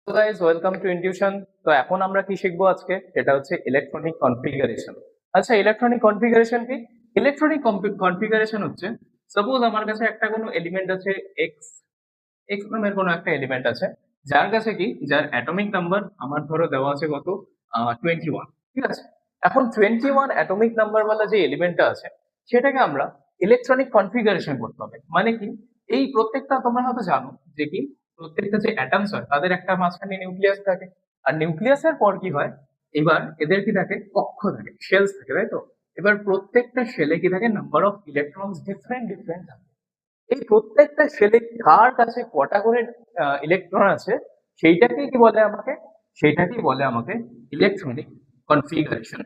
তো guys welcome to intuition. তো এখন আমরা কি শিখবো আজকে, সেটা হচ্ছে ইলেকট্রনিক কনফিগারেশন। আচ্ছা, ইলেকট্রনিক কনফিগারেশন কি? ইলেকট্রনিক কনফিগারেশন হচ্ছে, সাপোজ আমার কাছে একটা কোনো এলিমেন্ট আছে, এক্স এক্স নামের কোনো একটা এলিমেন্ট আছে, যার কাছে কি, যার অ্যাটমিক নাম্বার আমার ধরো দেওয়া আছে কত, 21। ঠিক আছে, এখন 21 অ্যাটমিক নাম্বার वाला যে এলিমেন্টটা আছে, সেটাকে আমরা ইলেকট্রনিক কনফিগারেশন করতে হবে। মানে কি, এই প্রত্যেকটা তোমরা হয়তো জানো যে কি, প্রত্যেকটা যে অ্যাটমস হয় তাদের একটা মাঝখানে নিউক্লিয়াস থাকে, আর নিউক্লিয়াসের পর কি হয়, এবার এদের কি থাকে, কক্ষ থাকে, শেলস থাকে, তাই তো? এবার প্রত্যেকটা শেলে কি থাকে, number of electrons different different থাকে। এই প্রত্যেকটা শেলে কার কাছে কটা করে ইলেকট্রন আছে, সেইটাকেই কি বলে আমাকে, সেইটাকেই বলে আমাকে ইলেকট্রনিক কনফিগারেশন।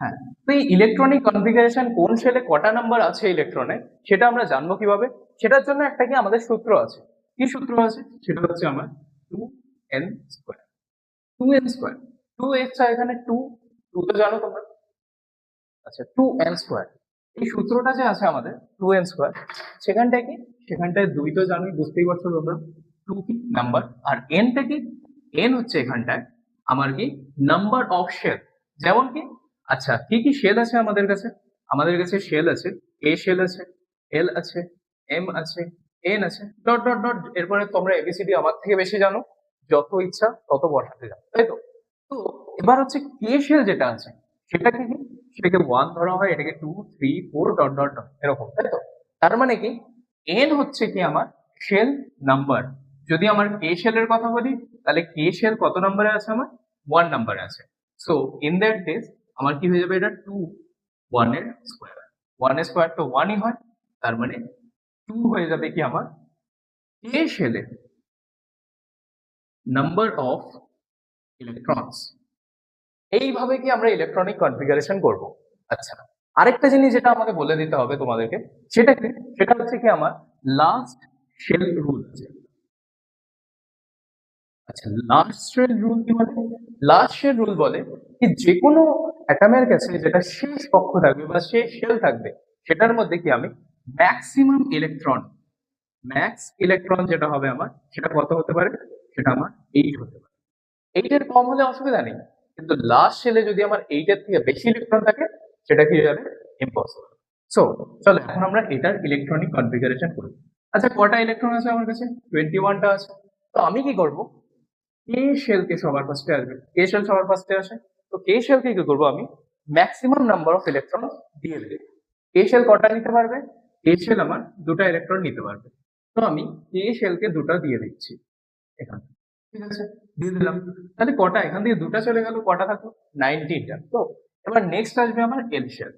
হ্যাঁ, তো এই ইলেকট্রনিক কনফিগারেশন কোন শেলে কটা নাম্বার আছে ইলেকট্রনে, সেটা আমরা জানবো কিভাবে? সেটার জন্য একটা কি আমাদের সূত্র আছে। কি সূত্র আছে? সেটা হচ্ছে আমার 2n²। 2n², 2 এখানে 2, 2 তো জানো তোমরা। আচ্ছা, 2n², এই সূত্রটা যে আছে আমাদের 2n², সেখানটায় কি, সেখানটায় 2 তো জানোই, বুঝতেই পারছো তোমরা। 2 কি নাম্বার, আর n টা কি, n হচ্ছে এখানটায় আমার কি, নাম্বার অফ শেল। যেমন কি, আচ্ছা কি কি শেল আছে আমাদের কাছে? আমাদের কাছে শেল আছে, এ শেল আছে, এল আছে, এম আছে, এন আছে, ডট ডট ডট। এরপরে তোমরা এবিসিডি আমার থেকে বেশি জানো, যত ইচ্ছা তত বসাতে যাও, তাই তো? তো এবার হচ্ছে কে শেল যেটা আছে, সেটাকে কি, সেটাকে 1 ধরা হয়, এটাকে 2, 3, 4 ডট ডট ডট এরকম, তাই তো? তার মানে কি, এন হচ্ছে কি আমার শেল নাম্বার। যদি আমার কে শেলের কথা বলি, তাহলে কে শেল কত নম্বরে আছে আমার, 1 নম্বরে আছে। সো ইন দ্যাট কেস আমার কি হয়ে যাবে, এটা 2, 1 এর স্কোয়ার। 1 এর স্কোয়ার তো 1 ই হয়, তার মানে 2 হয়ে যাবে কি আমার কে শেলের নাম্বার অফ ইলেকট্রনস। এইভাবে কি আমরা ইলেকট্রনিক কনফিগারেশন করব। আচ্ছা, আরেকটা জিনিস যেটা আমাকে বলে দিতে হবে তোমাদেরকে, সেটা কি, সেটা হচ্ছে কি আমার লাস্ট শেল রুল আছে। আচ্ছা, লাস্ট শেল রুল কি বলে? লাস্ট শেল রুল বলে কি, যে কোনো অ্যাটমের কাছে যেটা শেষ কক্ষ থাকবে বা শেষ শেল থাকবে, সেটার মধ্যে কি আমি ম্যাক্সিমাম ইলেকট্রন, ম্যাক্স ইলেকট্রন যেটা হবে আমার, সেটা কত হতে পারে, সেটা আমার 8 হতে পারে। 8 এর কম হলে অসুবিধা নেই, কিন্তু লাস্ট শেলে যদি আমার 8 এর থেকে বেশি ইলেকট্রন থাকে, সেটা কি হয়ে যাবে, ইম্পসিবল। সো চলো এখন আমরা এটার ইলেকট্রনিক কনফিগারেশন করি। আচ্ছা, কটা ইলেকট্রন আছে আমার কাছে? 21টা আছে। তো আমি কি করব, কে শেলকে সবার ফার্স্টে আসবে, কে শেল সবার ফার্স্টে আসে, তো কে শেলকে কি করবো আমি, ম্যাক্সিমাম নাম্বার অফ ইলেকট্রন দিয়ে দেবো। কে শেল কটা নিতে পারবে, কে শেল আমার দুটা ইলেকট্রন নিতে পারবে। তো আমি কে শেলকে দুটা দিয়ে দিচ্ছি এখানে। ঠিক আছে, দিয়ে দিলাম। তাহলে কটা, এখান থেকে দুটা চলে গেল, কটা থাকলো, 19টা। তো এবার নেক্সট আসবে আমার এল শেল।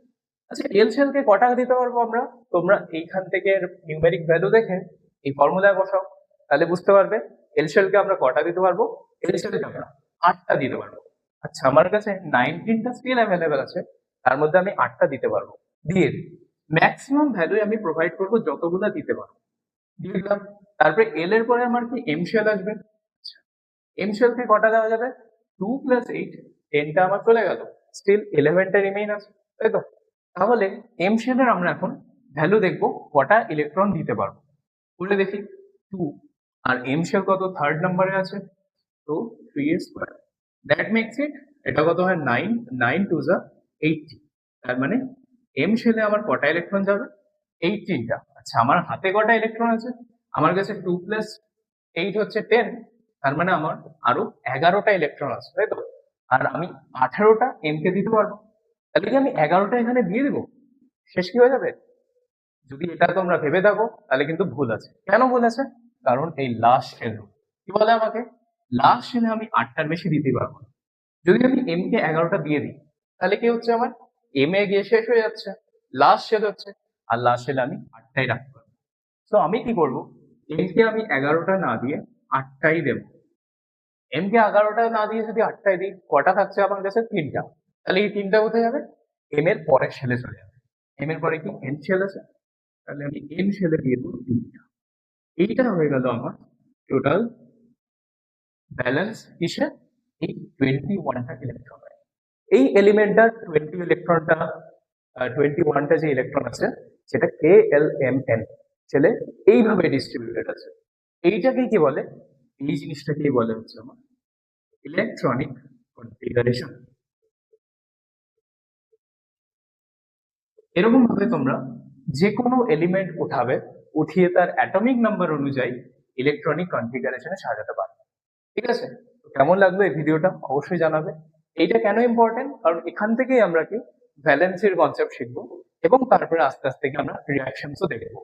আচ্ছা, এল শেলকে কটা দিতে পারবো আমরা? তোমরা এইখান থেকে নিউমেরিক ভ্যালু দেখে এই ফর্মুলায় বসাও, তাহলে বুঝতে পারবে এল শেলকে আমরা কটা দিতে পারবো। এল শেলকে আমরা 8টা দিতে পারবো। আচ্ছা, আমার কাছে 19টা স্টিল অ্যাভেলেবেল আছে, তার মধ্যে আমি 8টা দিতে পারবো। দিয়ে দিই, ম্যাক্সিমাম ভ্যালু আমি প্রোভাইড করবো যতগুলা দিতে পারবো, দিয়ে দিলাম। তারপরে এল এর পরে আমার কি, এম শেল আসবে। এম শেল থেকে কটা দেওয়া যাবে, 2 + 8, 10টা আমার চলে গেল, স্টিল 11টা রিমেইন আছে, তাই তো? তাহলে এম শেলের আমরা এখন ভ্যালু দেখবো, কটা ইলেকট্রন দিতে পারবো, বলে দেখি। 2, আর এম শেল কত, থার্ড নাম্বারে আছে, তো 3 স্কোয়ার, দ্যাট মেক্স ইট, এটা কত হয়, 9, 9 2 = 18। তার মানে এম শেলে আমার কটা ইলেকট্রন যাবে, 18টা। আচ্ছা, আমার হাতে কটা ইলেকট্রন আছে, আমার কাছে 2 + 8 হচ্ছে 10, তার মানে আমার আরো 11টা ইলেকট্রন আছে, তাই তো? আর আমি 18টা এম কে দিতে পারবো, তাহলে কি আমি 11টা এখানে দিয়ে দিব, শেষ কি হয়ে যাবে? যদি এটা তোমরা ভেবে থাকো, তাহলে কিন্তু ভুল আছে। কেন ভুল আছে? কারণ এই লাস্ট শেল কি বলে আমাকে, লাস্ট শেলে আমি 8টার বেশি দিতে পারবো না। যদি আমি এম কে 11টা দিয়ে দিই, তাহলে কি হচ্ছে, আমার এম এ গিয়ে শেষ হয়ে যাচ্ছে, লাস্ট শেল হচ্ছে, আর লাস্ট শেলে আমি 8টাই রাখতে পারবো। তো আমি কি করবো, এম কে আমি 11টা না দিয়ে 8টাই দেবো। এম কে 11টা না দিয়ে যদি 8টাই দিই, কটা থাকছে আমার কাছে, 3টা। তাহলে এই 3টা কোথায় যাবে, এম এর পরের শেলে চলে যাবে। এম এর পরে কি এন শেল আছে, তাহলে আমি এন শেলে দিয়ে দেবো 3টা। এইটা হয়ে গেল আমার টোটাল ব্যালেন্স কিসে, এই 21টা ইলেকট্রন। এই এলিমেন্টটার 20 ইলেকট্রনটা, 21টা যে ইলেকট্রন আছে, সেটা কে এল এম এন, ছেলে এইভাবে ডিস্ট্রিবিউটেড আছে। এইটাকে কি বলে, এই জিনিসটাকেই বলে হচ্ছে আমার ইলেকট্রনিক কনফিগারেশন। এরকম ভাবে তোমরা যে কোনো এলিমেন্ট উঠাবে, উঠিয়ে তার অ্যাটমিক নাম্বার অনুযায়ী ইলেকট্রনিক কনফিগারেশনে সাজাতে পারবে। ঠিক আছে, তো কেমন লাগলো এই ভিডিওটা অবশ্যই জানাবে। এইটা কেন ইম্পর্টেন্ট, কারণ এখান থেকেই আমরা কি ভ্যালেন্সির কনসেপ্ট শিখবো, এবং তারপরে আস্তে আস্তে কি আমরা রিয়াকশনসও দেখবো।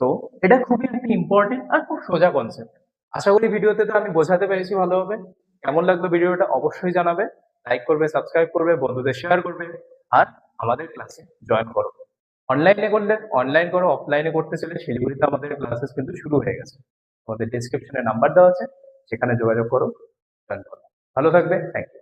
তো এটা খুবই একটা ইম্পর্টেন্ট আর খুব সোজা কনসেপ্ট। আশা করি ভিডিওতে তো আমি বোঝাতে পেরেছি ভালোভাবে। কেমন লাগলো ভিডিওটা অবশ্যই জানাবে, লাইক করবে, সাবস্ক্রাইব করবে, বন্ধুদের শেয়ার করবে, আর আমাদের ক্লাসে জয়েন করো। অনলাইনে করলে অনলাইন করো, অফলাইনে করতে চাইলে শিলিগুড়িতে আমাদের ক্লাসেস কিন্তু শুরু হয়ে গেছে। আমাদের ডিসক্রিপশনে নাম্বার দেওয়া আছে, সেখানে যোগাযোগ করো, জয়েন করো। ভালো থাকবে, থ্যাংক ইউ।